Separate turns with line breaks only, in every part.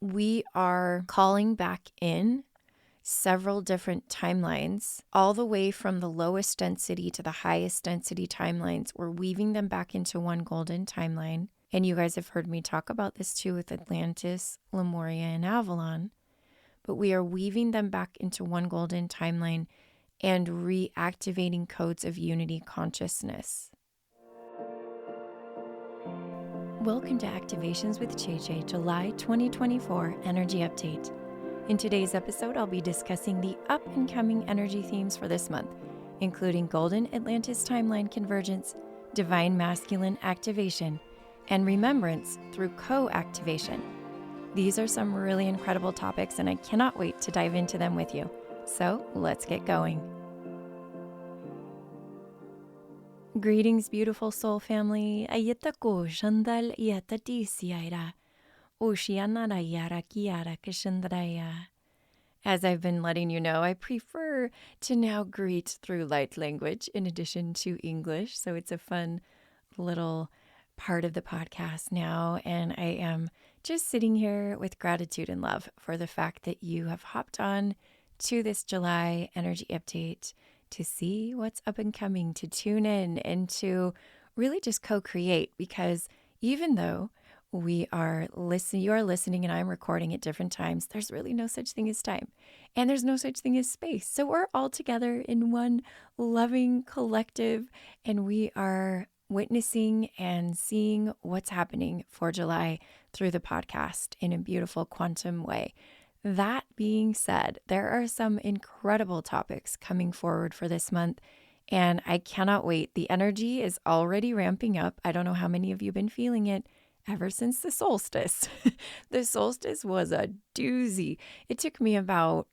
we are calling back in several different timelines, all the way from the lowest density to the highest density timelines. We're weaving them back into one golden timeline. And you guys have heard me talk about this too with Atlantis, Lemuria, and Avalon. But we are weaving them back into one golden timeline and reactivating codes of unity consciousness. Welcome to Activations with JJ, July 2024 Energy Update. In today's episode, I'll be discussing the up-and-coming energy themes for this month, including Golden Atlantis Timeline Convergence, Divine Masculine Activation, and Remembrance through Coactivation. These are some really incredible topics, and I cannot wait to dive into them with you. So let's get going. Greetings, beautiful soul family. Ayeta ko shandal yata disiaira. Oshianara yara kiara kashandraya. As I've been letting you know, I prefer to now greet through light language in addition to English. So it's a fun little part of the podcast now. And I am just sitting here with gratitude and love for the fact that you have hopped on to this July energy update to see what's up and coming, to tune in and to really just co-create, because even though you are listening and I'm recording at different times, there's really no such thing as time and there's no such thing as space. So we're all together in one loving collective and we are witnessing and seeing what's happening for July through the podcast in a beautiful quantum way. That being said, there are some incredible topics coming forward for this month, and I cannot wait. The energy is already ramping up. I don't know how many of you have been feeling it ever since the solstice. The solstice was a doozy. It took me about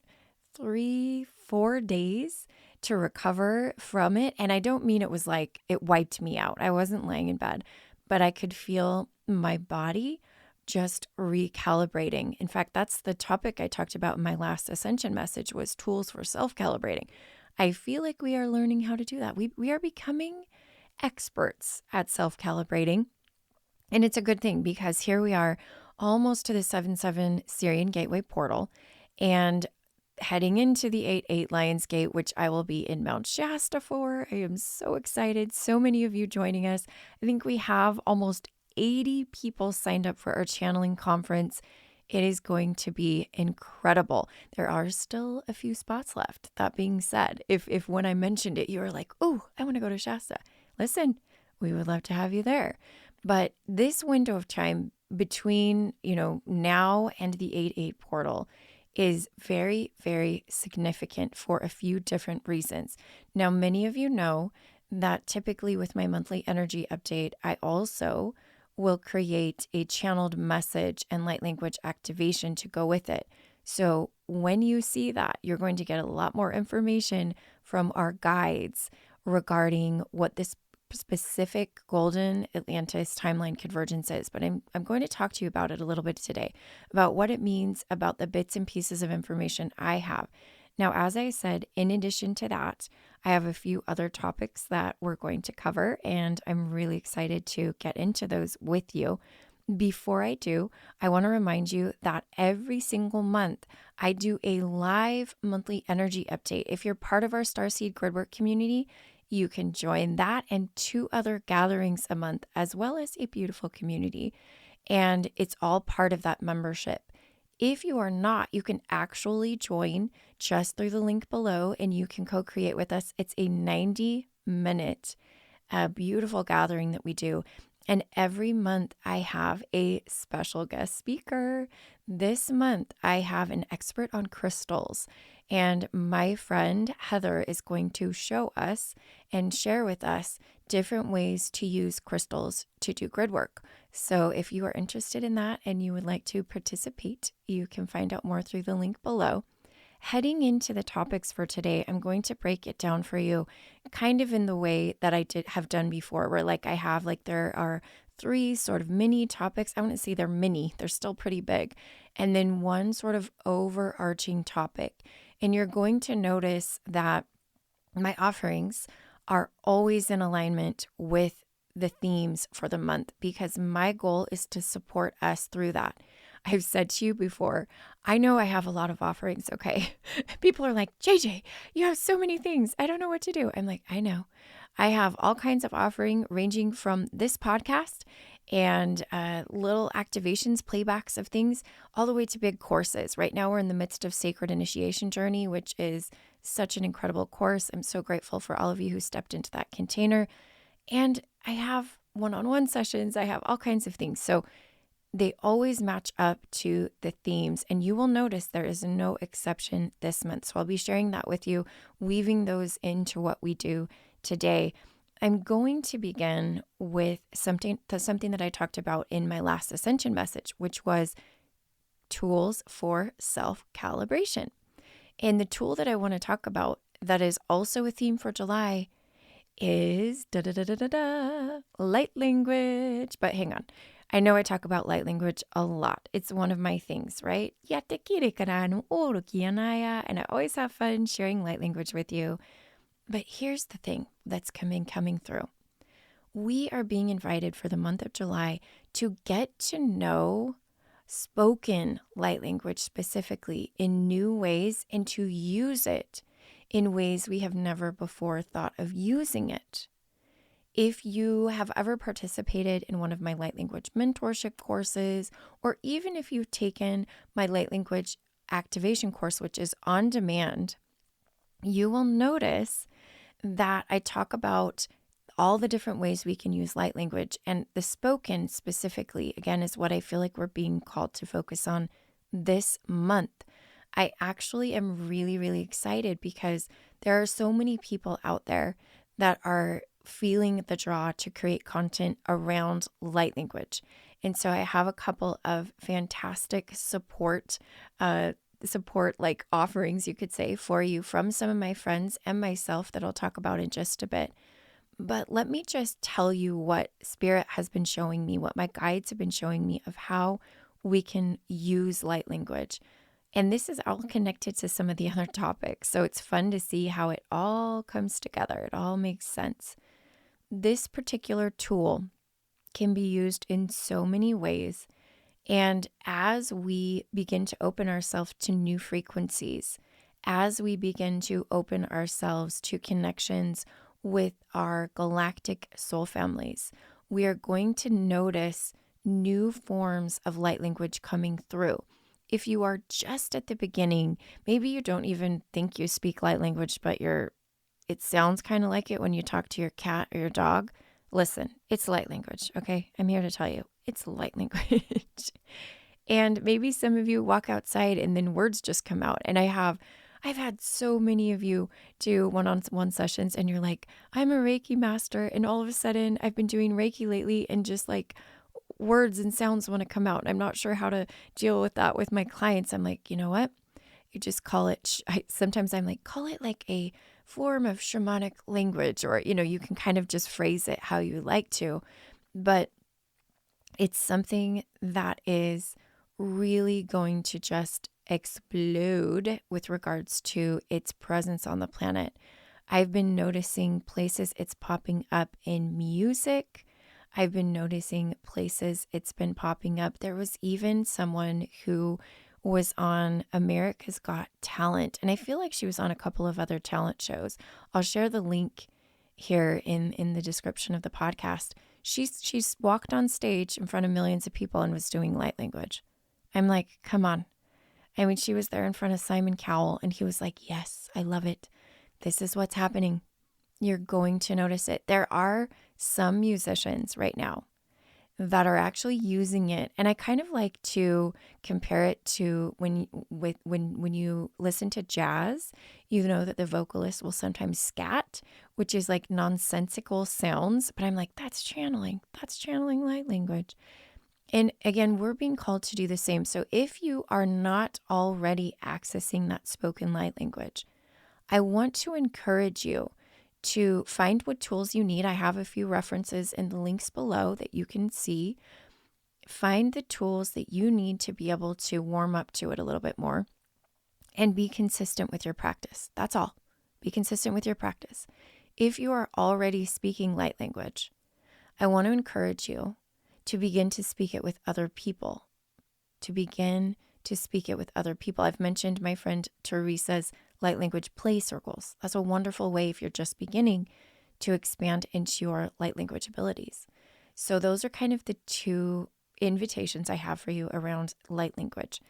3-4 days to recover from it, and I don't mean it was like it wiped me out. I wasn't laying in bed, but I could feel my body just recalibrating. In fact, that's the topic I talked about in my last ascension message, was tools for self-calibrating. I feel like we are learning how to do that. We are becoming experts at self-calibrating. And it's a good thing, because here we are almost to the 7-7 Sirian gateway portal and heading into the 8-8 Lions Gate, which I will be in Mount Shasta for. I am so excited. So many of you joining us. I think we have almost 80 people signed up for our channeling conference. It is going to be incredible. There are still a few spots left. That being said, if when I mentioned it, you were like, oh, I want to go to Shasta. Listen, we would love to have you there. But this window of time between, now and the 8-8 portal is very, very significant for a few different reasons. Now, many of you know that typically with my monthly energy update, I also will create a channeled message and light language activation to go with it. So when you see that, you're going to get a lot more information from our guides regarding what this specific Golden Atlantis timeline convergence is. But I'm going to talk to you about it a little bit today, about what it means, about the bits and pieces of information I have. Now, as I said, in addition to that, I have a few other topics that we're going to cover, and I'm really excited to get into those with you. Before I do, I want to remind you that every single month, I do a live monthly energy update. If you're part of our starseed Gridwork community, you can join that and 2 other gatherings a month, as well as a beautiful community. And it's all part of that membership. If you are not, you can actually join just through the link below and you can co-create with us. It's a 90-minute beautiful gathering that we do. And every month I have a special guest speaker. This month I have an expert on crystals. And my friend Heather is going to show us and share with us different ways to use crystals to do grid work. So if you are interested in that and you would like to participate, you can find out more through the link below. Heading into the topics for today, I'm going to break it down for you kind of in the way that I have done before, where there are 3 sort of mini topics. I wouldn't say they're mini, they're still pretty big. And then one sort of overarching topic. And you're going to notice that my offerings are always in alignment with the themes for the month, because my goal is to support us through that. I've said to you before, I know I have a lot of offerings, okay? People are like, JJ, you have so many things. I don't know what to do. I'm like, I know. I have all kinds of offering ranging from this podcast and little activations, playbacks of things, all the way to big courses. Right now, we're in the midst of Sacred Initiation Journey, which is such an incredible course. I'm so grateful for all of you who stepped into that container. And I have one-on-one sessions. I have all kinds of things. So they always match up to the themes, and you will notice there is no exception this month. So I'll be sharing that with you, weaving those into what we do today. I'm going to begin with something that I talked about in my last Ascension message, which was tools for self-calibration. And the tool that I want to talk about that is also a theme for July is light language. But hang on. I know I talk about light language a lot. It's one of my things, right? And I always have fun sharing light language with you. But here's the thing that's coming through. We are being invited for the month of July to get to know spoken light language specifically in new ways and to use it in ways we have never before thought of using it. If you have ever participated in one of my light language mentorship courses, or even if you've taken my light language activation course, which is on demand, you will notice that I talk about all the different ways we can use light language. And the spoken specifically, again, is what I feel like we're being called to focus on this month. I actually am really, really excited because there are so many people out there that are feeling the draw to create content around light language. And so I have a couple of fantastic support like offerings, you could say, for you from some of my friends and myself that I'll talk about in just a bit. But let me just tell you what Spirit has been showing me, what my guides have been showing me of how we can use light language. And this is all connected to some of the other topics. So it's fun to see how it all comes together. It all makes sense. This particular tool can be used in so many ways. And as we begin to open ourselves to new frequencies, as we begin to open ourselves to connections with our galactic soul families, we are going to notice new forms of light language coming through. If you are just at the beginning, maybe you don't even think you speak light language, but it sounds kind of like it when you talk to your cat or your dog. Listen, it's light language, okay? I'm here to tell you, it's light language. And maybe some of you walk outside and then words just come out. And I've had so many of you do one-on-one sessions and you're like, I'm a Reiki master. And all of a sudden I've been doing Reiki lately and just like words and sounds want to come out. And I'm not sure how to deal with that with my clients. I'm like, you know what? You just call it, sometimes I'm like, call it like a form of shamanic language, or, you can kind of just phrase it how you like to, but it's something that is really going to just explode with regards to its presence on the planet. I've been noticing places it's popping up in music. I've been noticing places it's been popping up. There was even someone who was on America's Got Talent, and I feel like she was on a couple of other talent shows. I'll share the link here in the description of the podcast. She's walked on stage in front of millions of people and was doing light language. I'm like, come on. I mean, she was there in front of Simon Cowell, and he was like, yes, I love it. This is what's happening. You're going to notice it. There are some musicians right now that are actually using it. And I kind of like to compare it to when you listen to jazz, you know that the vocalist will sometimes scat, which is like nonsensical sounds. But I'm like, that's channeling light language. And again, we're being called to do the same. So if you are not already accessing that spoken light language, I want to encourage you to find what tools you need. I have a few references in the links below that you can see. Find the tools that you need to be able to warm up to it a little bit more and be consistent with your practice. That's all. Be consistent with your practice. If you are already speaking light language, I want to encourage you to begin to speak it with other people. to begin to speak it with other people. I've mentioned my friend Teresa's light language play circles. That's a wonderful way if you're just beginning to expand into your light language abilities. So those are kind of the two invitations I have for you around light language.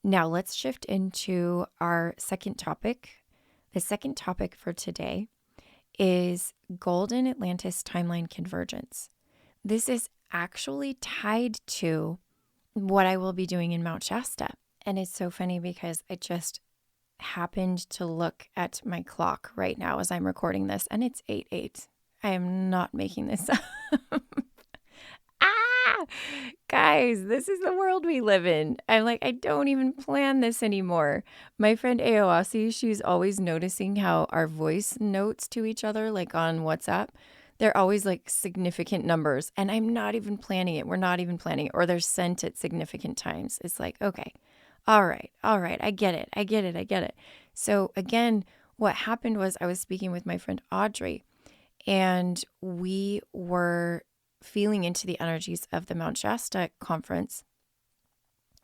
Now let's shift into our second topic. The second topic for today is Golden Atlantis Timeline Convergence. This is actually tied to what I will be doing in Mount Shasta. And it's so funny because I just happened to look at my clock right now as I'm recording this, and it's 8:08. I am not making this up. Guys, this is the world we live in. I'm like, I don't even plan this anymore. My friend Aoasi, she's always noticing how our voice notes to each other, like on WhatsApp, they're always like significant numbers, and I'm not even planning it. We're not even planning it, or they're sent at significant times. It's like, okay, all right, I get it. So again, what happened was I was speaking with my friend Audrey, and we were feeling into the energies of the Mount Shasta conference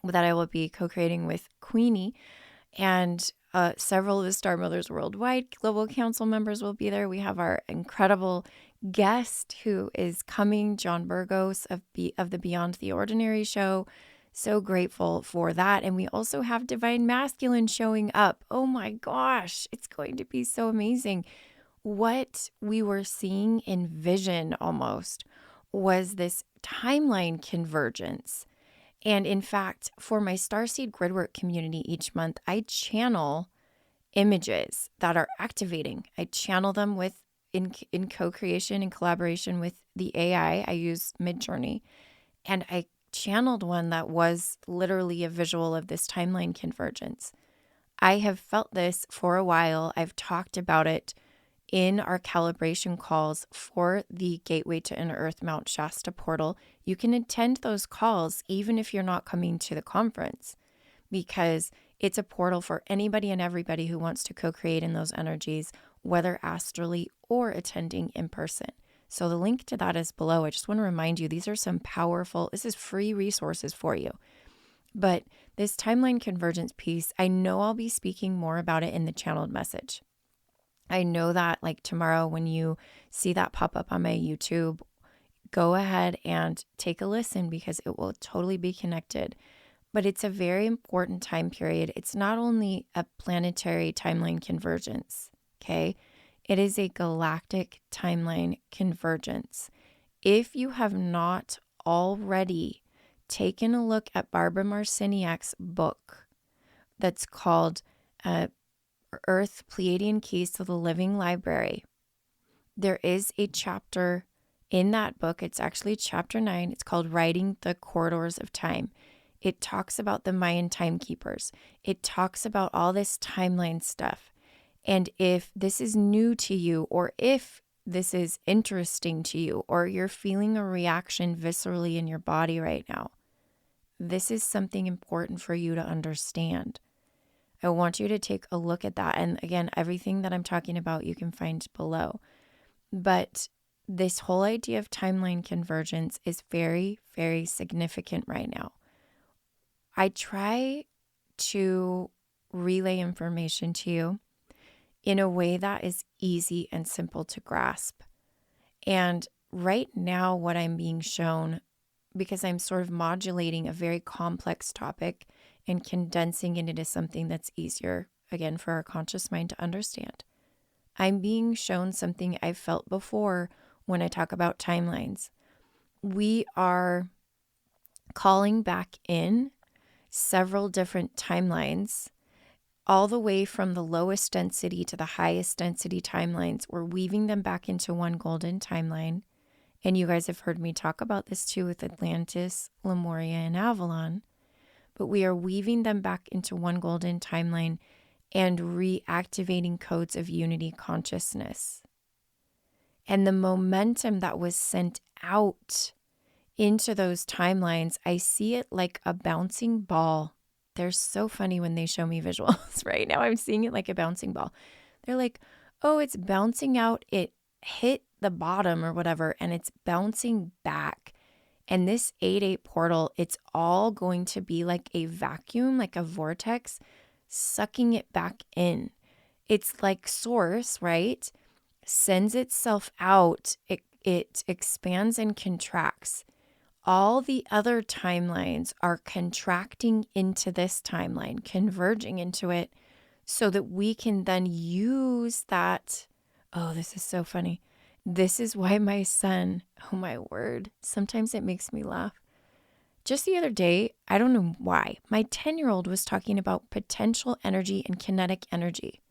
that I will be co-creating with Queenie, and several of the Star Mothers Worldwide Global Council members will be there. We have our incredible guest who is coming, John Burgos of the Beyond the Ordinary show. So grateful for that. And we also have Divine Masculine showing up. Oh my gosh, it's going to be so amazing. What we were seeing in vision almost was this timeline convergence. And in fact, for my starseed Gridwork community each month, I channel images that are activating. I channel them in co-creation and collaboration with the AI. I use Midjourney, and I channeled one that was literally a visual of this timeline convergence. I have felt this for a while. I've talked about it in our calibration calls for the Gateway to Inner Earth Mount Shasta portal. You can attend those calls even if you're not coming to the conference, because it's a portal for anybody and everybody who wants to co-create in those energies, whether astrally or attending in person. So the link to that is below. I just want to remind you, these are some powerful, this is free resources for you. But this timeline convergence piece, I know I'll be speaking more about it in the channeled message. I know that like tomorrow when you see that pop up on my YouTube, go ahead and take a listen because it will totally be connected. But it's a very important time period. It's not only a planetary timeline convergence, okay? It is a galactic timeline convergence. If you have not already taken a look at Barbara Marciniak's book that's called Earth Pleiadian Keys to the Living Library, there is a chapter in that book. It's actually chapter 9. It's called Writing the Corridors of Time. It talks about the Mayan timekeepers. It talks about all this timeline stuff. And if this is new to you, or if this is interesting to you, or you're feeling a reaction viscerally in your body right now, this is something important for you to understand. I want you to take a look at that. And again, everything that I'm talking about, you can find below. But this whole idea of timeline convergence is very, very significant right now. I try to relay information to you in a way that is easy and simple to grasp. And right now, what I'm being shown, because I'm sort of modulating a very complex topic and condensing it into something that's easier, again, for our conscious mind to understand, I'm being shown something I've felt before when I talk about timelines. We are calling back in several different timelines, all the way from the lowest density to the highest density timelines. We're weaving them back into one golden timeline. And you guys have heard me talk about this too with Atlantis, Lemuria, and Avalon. But we are weaving them back into one golden timeline and reactivating codes of unity consciousness. And the momentum that was sent out into those timelines, I see it like a bouncing ball. They're so funny when they show me visuals right now. I'm seeing it like a bouncing ball. They're like, oh, it's bouncing out. It hit the bottom or whatever, and it's bouncing back. And this 8-8 portal, it's all going to be like a vacuum, like a vortex, sucking it back in. It's like source, right? Sends itself out. It expands and contracts. All the other timelines are contracting into this timeline, converging into it so that we can then use that. Oh, this is so funny. This is why my son, oh my word, sometimes it makes me laugh. Just the other day, I don't know why, my 10-year-old was talking about potential energy and kinetic energy.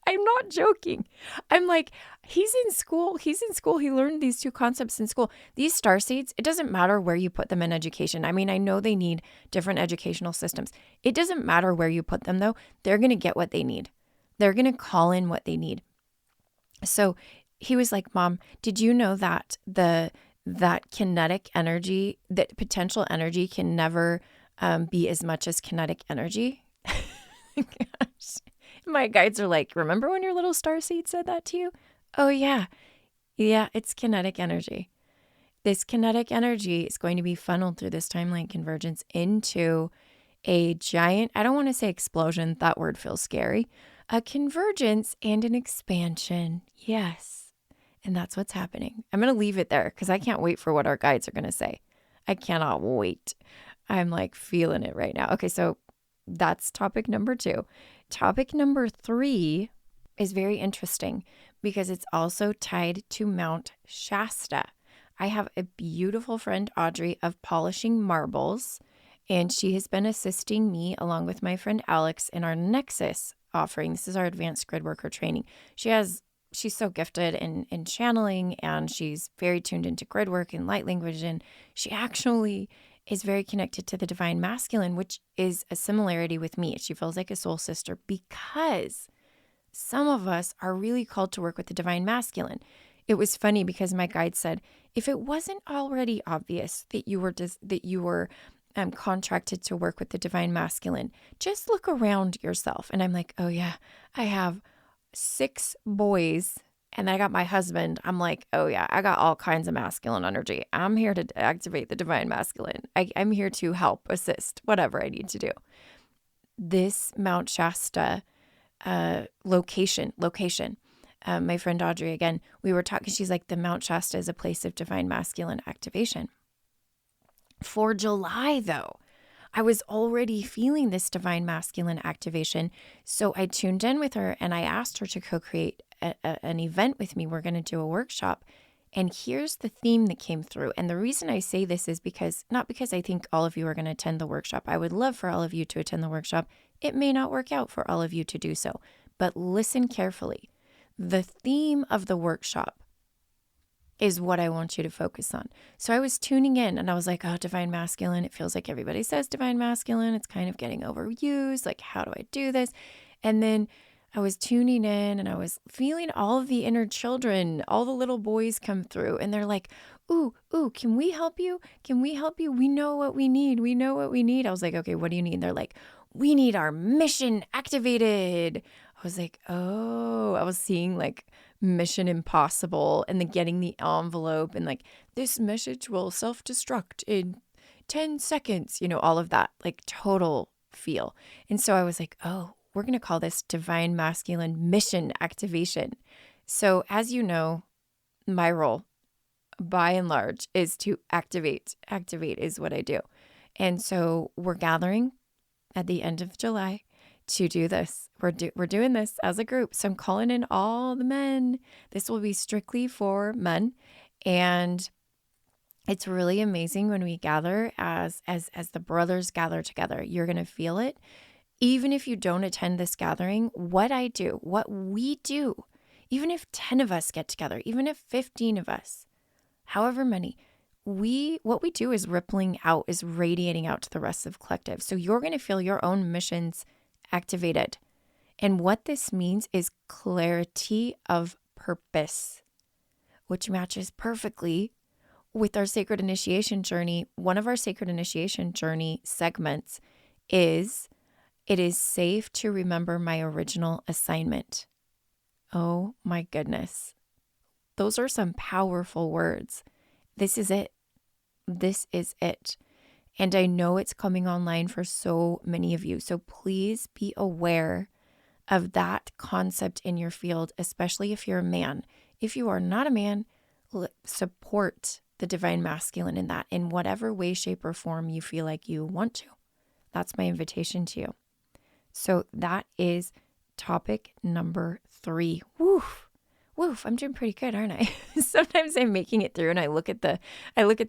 I'm not joking. I'm like, he's in school. He learned these two concepts in school. These starseeds, it doesn't matter where you put them in education. I mean, I know they need different educational systems. It doesn't matter where you put them, though. They're going to get what they need. They're going to call in what they need. So he was like, Mom, did you know that that kinetic energy, that potential energy can never be as much as kinetic energy? Gosh. My guides are like, remember when your little starseed said that to you? Oh, yeah. Yeah, it's kinetic energy. This kinetic energy is going to be funneled through this timeline convergence into a giant, I don't want to say explosion, that word feels scary, a convergence and an expansion. Yes. And that's what's happening. I'm going to leave it there because I can't wait for what our guides are going to say. I cannot wait. I'm like feeling it right now. Okay, so that's topic number 2. Topic number 3 is very interesting because it's also tied to Mount Shasta. I have a beautiful friend, Audrey, of Polishing Marbles, and she has been assisting me along with my friend Alex in our Nexus offering. This is our advanced grid worker training. She's so gifted in channeling, and she's very tuned into grid work and light language, and she actually is very connected to the divine masculine, which is a similarity with me. She feels like a soul sister because some of us are really called to work with the divine masculine. It was funny because my guide said, if it wasn't already obvious that you were contracted to work with the divine masculine, just look around yourself. And I'm like, oh yeah, I have 6 boys. And I got my husband. I'm like, oh yeah, I got all kinds of masculine energy. I'm here to activate the divine masculine. I'm here to help, assist, whatever I need to do. This Mount Shasta location. My friend Audrey, again, we were talking, she's like, the Mount Shasta is a place of divine masculine activation. For July, though, I was already feeling this divine masculine activation. So I tuned in with her and I asked her to co-create an event with me. We're going to do a workshop. And here's the theme that came through. And the reason I say this is not because I think all of you are going to attend the workshop. I would love for all of you to attend the workshop. It may not work out for all of you to do so, but listen carefully. The theme of the workshop is what I want you to focus on. So I was tuning in and I was like, oh, divine masculine. It feels like everybody says divine masculine. It's kind of getting overused. Like, how do I do this? And then I was tuning in and I was feeling all of the inner children, all the little boys come through and they're like, ooh, can we help you? Can we help you? We know what we need. I was like, okay, what do you need? They're like, we need our mission activated. I was like, oh, I was seeing like Mission Impossible and then getting the envelope and like, this message will self-destruct in 10 seconds, all of that, like total feel. And so I was like, oh, we're going to call this divine masculine mission activation. So as you know, my role by and large is to activate. Activate is what I do. And so we're gathering at the end of July to do this. We're doing this as a group. So I'm calling in all the men. This will be strictly for men. And it's really amazing when we gather as the brothers gather together. You're going to feel it. Even if you don't attend this gathering, what we do, even if 10 of us get together, even if 15 of us, however many, what we do is rippling out, is radiating out to the rest of the collective. So you're going to feel your own missions activated. And what this means is clarity of purpose, which matches perfectly with our sacred initiation journey. One of our sacred initiation journey segments is, it is safe to remember my original assignment. Oh my goodness. Those are some powerful words. This is it. This is it. And I know it's coming online for so many of you. So please be aware of that concept in your field, especially if you're a man. If you are not a man, support the divine masculine in that, in whatever way, shape, or form you feel like you want to. That's my invitation to you. So that is topic number 3. Woof. I'm doing pretty good, aren't I? Sometimes I'm making it through and I look at the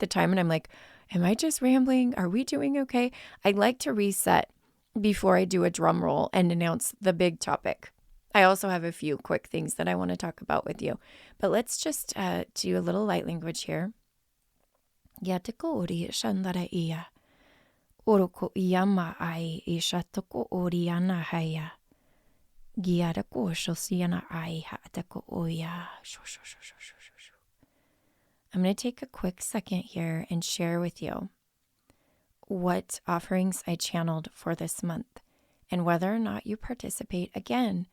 time and I'm like, am I just rambling? Are we doing okay? I like to reset before I do a drum roll and announce the big topic. I also have a few quick things that I want to talk about with you. But let's just do a little light language here. Yatakori shandara iya. Oroko iyama ai ishatoko oriana haya. Giarako shosiana ai hatako oya. I'm going to take a quick second here and share with you what offerings I channeled for this month and whether or not you participate. Again,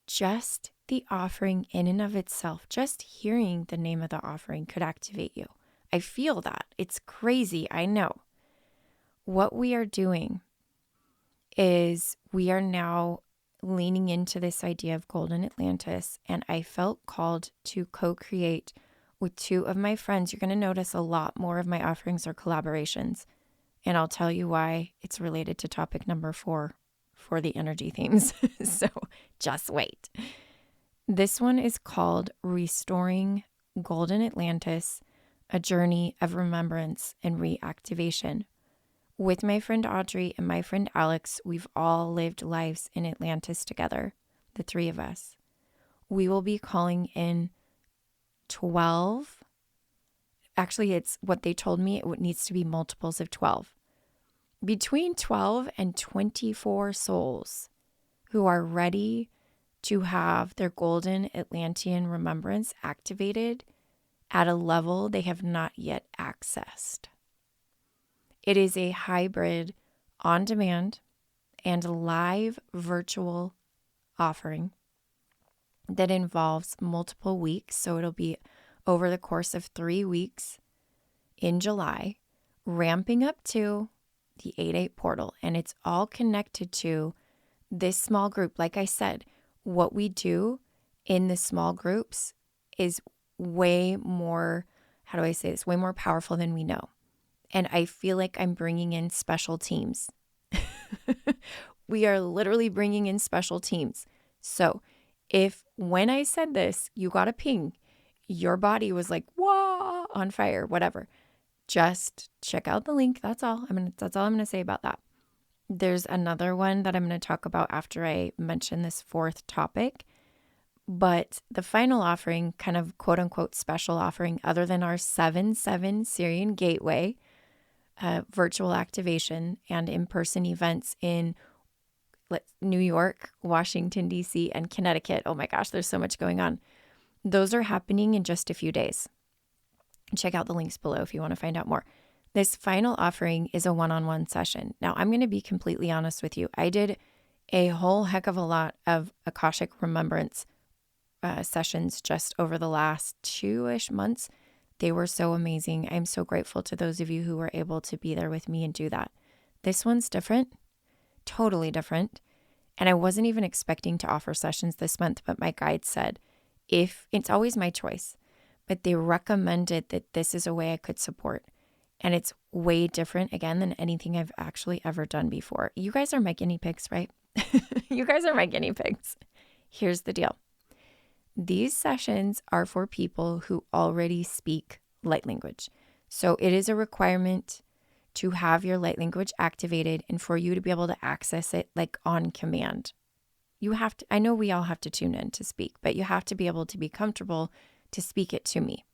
just the offering in and of itself, just hearing the name of the offering could activate you. I feel that. It's crazy, I know. What we are doing is we are now leaning into this idea of Golden Atlantis, and I felt called to co-create with 2 of my friends. You're going to notice a lot more of my offerings are collaborations, and I'll tell you why it's related to topic number 4 for the energy themes. So just wait. This one is called Restoring Golden Atlantis, a Journey of Remembrance and Reactivation. With my friend Audrey and my friend Alex, we've all lived lives in Atlantis together, the 3 of us. We will be calling in 12. Actually, it's what they told me. It needs to be multiples of 12. Between 12 and 24 souls who are ready to have their golden Atlantean remembrance activated at a level they have not yet accessed. It is a hybrid, on-demand, and live virtual offering that involves multiple weeks. So it'll be over the course of 3 weeks in July, ramping up to the 8/8 portal. And it's all connected to this small group. Like I said, what we do in the small groups is way more, how do I say this, way more powerful than we know. And I feel like I'm bringing in special teams. We are literally bringing in special teams. So if when I said this, you got a ping, your body was like, whoa, on fire, whatever, just check out the link. That's all. That's all I'm going to say about that. There's another one that I'm going to talk about after I mention this 4th topic. But the final offering, kind of quote unquote special offering, other than our 7/7 Sirian gateway, virtual activation and in-person events in New York, Washington, D.C., and Connecticut. Oh my gosh, there's so much going on. Those are happening in just a few days. Check out the links below if you want to find out more. This final offering is a one-on-one session. Now, I'm going to be completely honest with you. I did a whole heck of a lot of Akashic Remembrance sessions just over the last 2-ish months. They were so amazing. I'm so grateful to those of you who were able to be there with me and do that. This one's different, totally different. And I wasn't even expecting to offer sessions this month, but my guide said, if it's always my choice, but they recommended that this is a way I could support. And it's way different, again, than anything I've actually ever done before. You guys are my guinea pigs, right? You guys are my guinea pigs. Here's the deal. These sessions are for people who already speak light language. So it is a requirement to have your light language activated and for you to be able to access it like on command. You have to, I know we all have to tune in to speak, but you have to be able to be comfortable to speak it to me.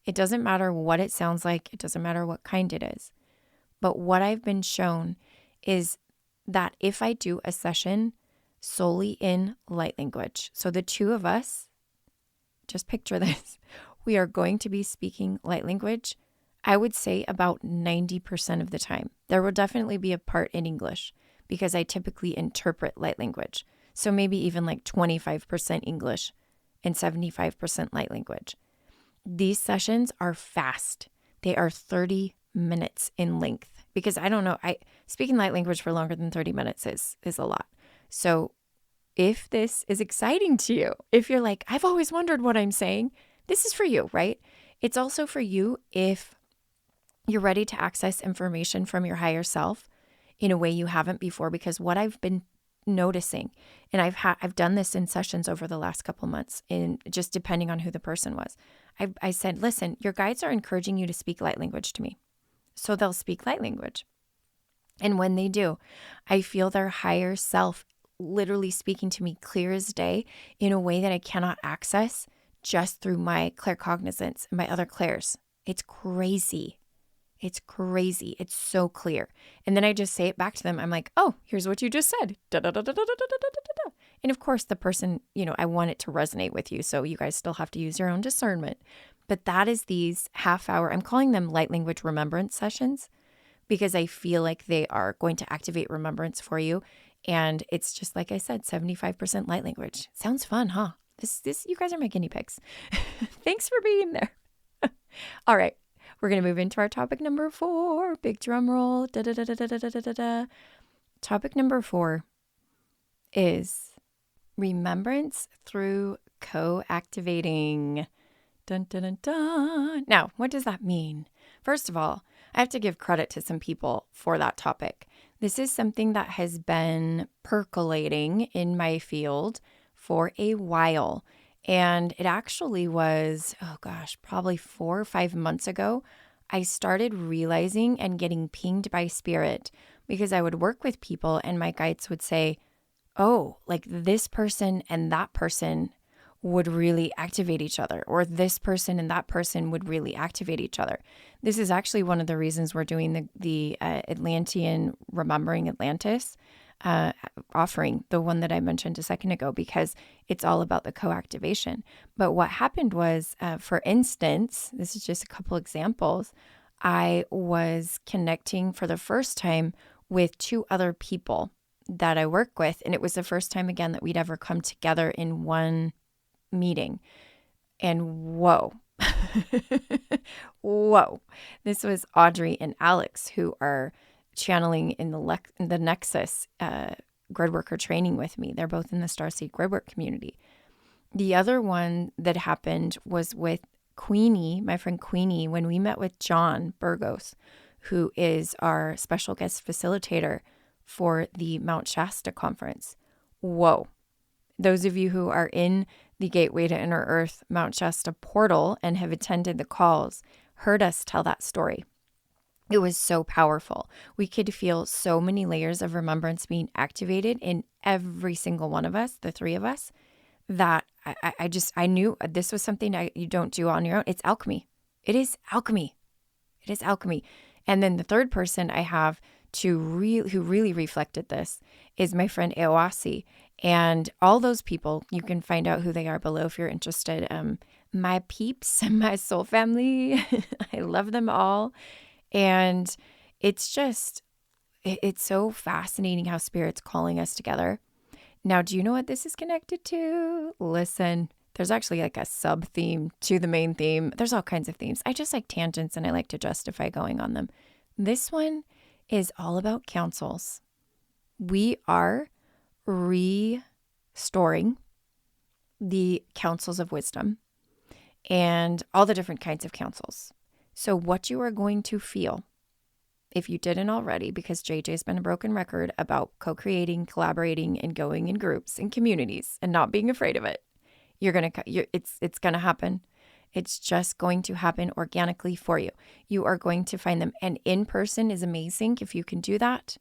It doesn't matter what it sounds like. It doesn't matter what kind it is. But what I've been shown is that if I do a session solely in light language, so the 2 of us, just picture this, we are going to be speaking light language, I would say about 90% of the time. There will definitely be a part in English because I typically interpret light language. So maybe even like 25% English and 75% light language. These sessions are fast. They are 30 minutes in length, because I don't know, speaking light language for longer than 30 minutes is a lot. So if this is exciting to you, if you're like, I've always wondered what I'm saying, this is for you, right? It's also for you if you're ready to access information from your higher self in a way you haven't before, because what I've been noticing, and I've done this in sessions over the last couple months, in just depending on who the person was. I said, listen, your guides are encouraging you to speak light language to me. So they'll speak light language. And when they do, I feel their higher self literally speaking to me clear as day in a way that I cannot access just through my claircognizance and my other clairs. It's crazy. It's crazy. It's so clear. And then I just say it back to them. I'm like, oh, here's what you just said. Da, da, da, da, da, da, da, da, da. And of course, the person, I want it to resonate with you. So you guys still have to use your own discernment. But that is these half-hour, I'm calling them light language remembrance sessions, because I feel like they are going to activate remembrance for you. And it's just like I said, 75% light language. Sounds fun, huh? You guys are my guinea pigs. Thanks for being there. All right. We're going to move into our topic number 4. Big drum roll. Da, da, da, da, da, da, da, da. Topic number 4 is remembrance through co-activating. Dun, dun, dun, dun. Now, what does that mean? First of all, I have to give credit to some people for that topic. This is something that has been percolating in my field for a while. And it actually was, probably 4 or 5 months ago, I started realizing and getting pinged by spirit, because I would work with people and my guides would say, oh, like this person and that person would really activate each other, or this person and that person would really activate each other. This is actually one of the reasons we're doing the Atlantean Remembering Atlantis offering, the one that I mentioned a second ago, because it's all about the co-activation. But what happened was, for instance, this is just a couple examples, I was connecting for the first time with 2 other people that I work with, and it was the first time again that we'd ever come together in one meeting. And whoa, whoa, this was Audrey and Alex, who are channeling in the Nexus Gridworker training with me. They're both in the starseed Gridwork community. The other one that happened was with Queenie, my friend Queenie, when we met with John Burgos, who is our special guest facilitator for the Mount Shasta conference. Whoa. Those of you who are in the Gateway to Inner Earth Mount Shasta portal and have attended the calls heard us tell that story. It was so powerful. We could feel so many layers of remembrance being activated in every single one of us, the 3 of us, that I knew this was something you don't do on your own. It's alchemy. It is alchemy. It is alchemy. And then the third person I have who really reflected this is my friend Eoasi. And all those people, you can find out who they are below if you're interested. My peeps, my soul family, I love them all. And it's so fascinating how Spirit's calling us together. Now, do you know what this is connected to? Listen, there's actually like a sub-theme to the main theme. There's all kinds of themes. I just like tangents and I like to justify going on them. This one is all about councils. We are restoring the councils of wisdom and all the different kinds of councils. So what you are going to feel, if you didn't already, because JJ's been a broken record about co-creating, collaborating, and going in groups and communities and not being afraid of it, it's going to happen. It's just going to happen organically for you. You are going to find them. And in person is amazing if you can do that.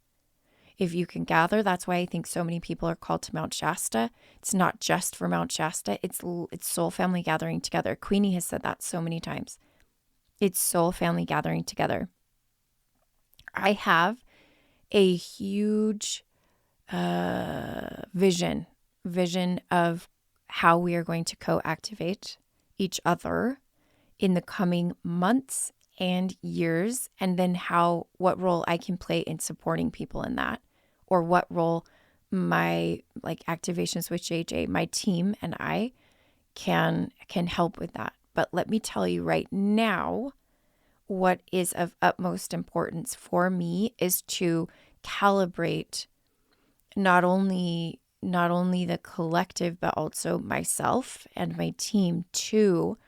If you can gather, that's why I think so many people are called to Mount Shasta. It's not just for Mount Shasta. It's soul family gathering together. Queenie has said that so many times. It's soul family gathering together. I have a huge vision of how we are going to co-activate each other in the coming months and years, and then what role I can play in supporting people in that, or what role my activations with JJ, my team, and I can help with that. But let me tell you right now, what is of utmost importance for me is to calibrate not only the collective, but also myself and my team to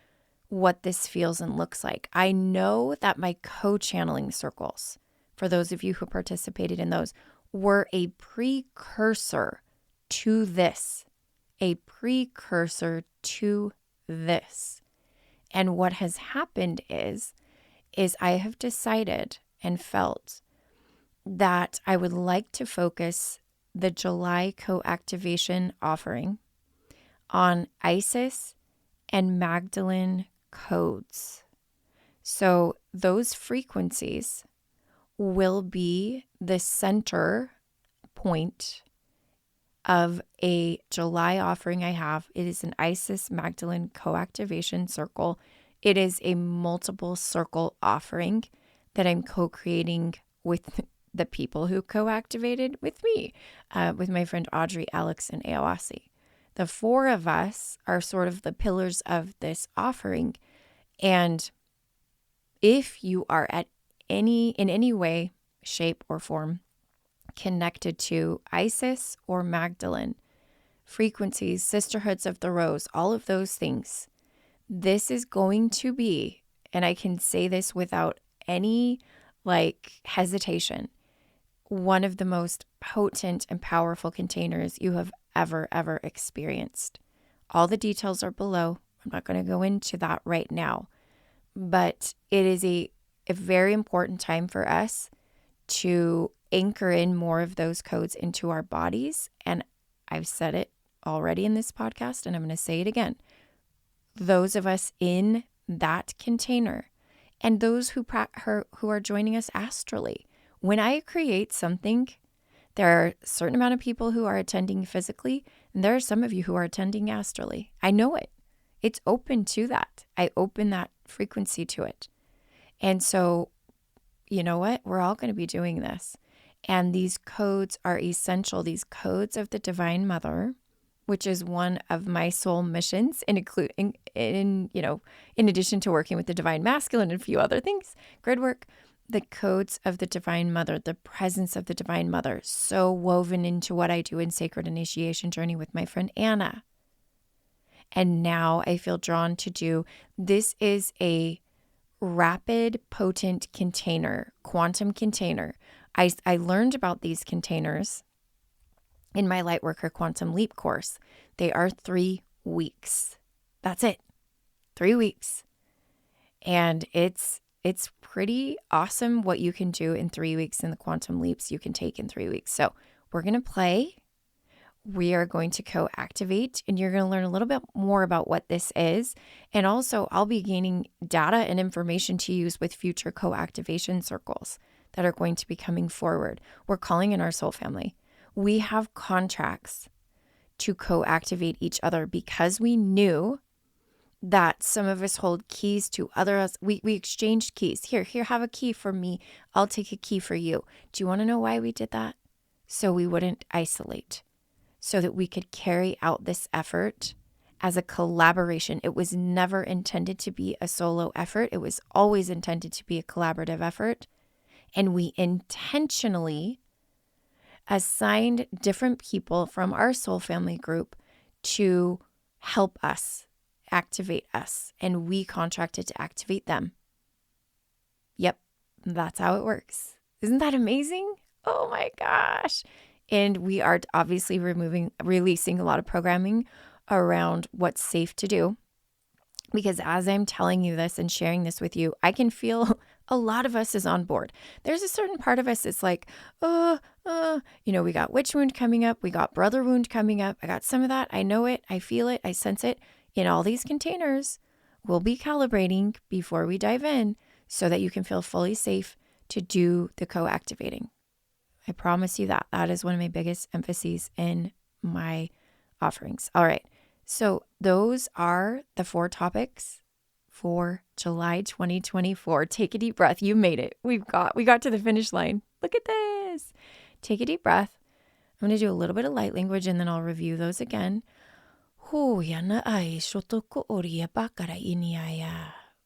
what this feels and looks like. I know that my co-channeling circles, for those of you who participated in those, were a precursor to this, a precursor to this. And what has happened is I have decided and felt that I would like to focus the July co-activation offering on Isis and Magdalene codes. So those frequencies will be the center point of a July offering I have. It is an Isis Magdalene co-activation circle. It is a multiple circle offering that I'm co-creating with the people who co-activated with me, with my friend Audrey, Alex, and Aoasi. The four of us are sort of the pillars of this offering. And if you are in any way, shape, or form connected to Isis or Magdalene, frequencies, sisterhoods of the rose, all of those things, this is going to be, and I can say this without any hesitation, one of the most potent and powerful containers you have ever experienced. All the details are below. I'm not going to go into that right now, but it is a very important time for us to anchor in more of those codes into our bodies. And I've said it already in this podcast, and I'm going to say it again. Those of us in that container and those who are joining us astrally, when I create something, there are a certain amount of people who are attending physically, and there are some of you who are attending astrally. I know it. It's open to that. I open that frequency to it. And so, you know what? We're all going to be doing this. And these codes are essential. These codes of the Divine Mother, which is one of my soul missions, in addition to working with the Divine Masculine and a few other things, Gridwork, the codes of the Divine Mother, the presence of the Divine Mother, so woven into what I do in Sacred Initiation Journey with my friend Anna. And now I feel drawn to do, this is a rapid, potent container, quantum container. I learned about these containers in my Lightworker Quantum Leap course. They are 3 weeks. That's it. 3 weeks. And it's pretty awesome what you can do in 3 weeks in the quantum leaps you can take in 3 weeks. So we're going to play. We are going to co-activate, and you're going to learn a little bit more about what this is. And also, I'll be gaining data and information to use with future co-activation circles that are going to be coming forward. We're calling in our soul family. We have contracts to co-activate each other because we knew that some of us hold keys to others. We exchanged keys. Here, have a key for me. I'll take a key for you. Do you want to know why we did that? So we wouldn't isolate, so that we could carry out this effort as a collaboration. It was never intended to be a solo effort. It was always intended to be a collaborative effort. And we intentionally assigned different people from our soul family group to help us, activate us, and we contracted to activate them. Yep, that's how it works. Isn't that amazing? Oh my gosh. And we are obviously releasing a lot of programming around what's safe to do. Because as I'm telling you this and sharing this with you, I can feel a lot of us is on board. There's a certain part of us that's like, we got witch wound coming up. We got brother wound coming up. I got some of that. I know it. I feel it. I sense it. In all these containers, we'll be calibrating before we dive in so that you can feel fully safe to do the co-activating. I promise you that. That is one of my biggest emphases in my offerings. All right. So those are the 4 topics for July 2024. Take a deep breath. You made it. We got to the finish line. Look at this. Take a deep breath. I'm going to do a little bit of light language and then I'll review those again.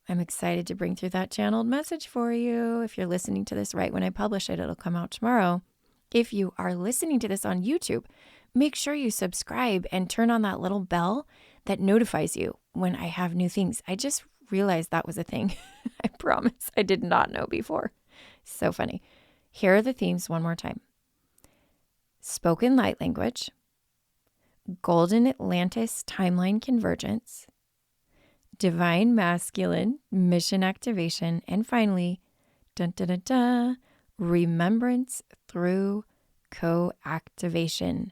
I'm excited to bring through that channeled message for you. If you're listening to this right when I publish it, it'll come out tomorrow. If you are listening to this on YouTube, make sure you subscribe and turn on that little bell that notifies you when I have new things. I just realized that was a thing. I promise I did not know before. So funny. Here are the themes one more time. Spoken light language, golden Atlantis timeline convergence, divine masculine mission activation, and finally, dun, dun, dun, dun, remembrance through coactivation.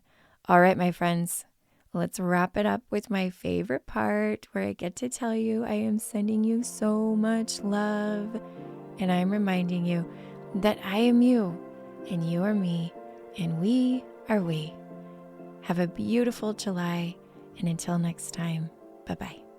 All right, my friends, let's wrap it up with my favorite part where I get to tell you I am sending you so much love, and I'm reminding you that I am you and you are me and we are we. Have a beautiful July, and until next time, bye-bye.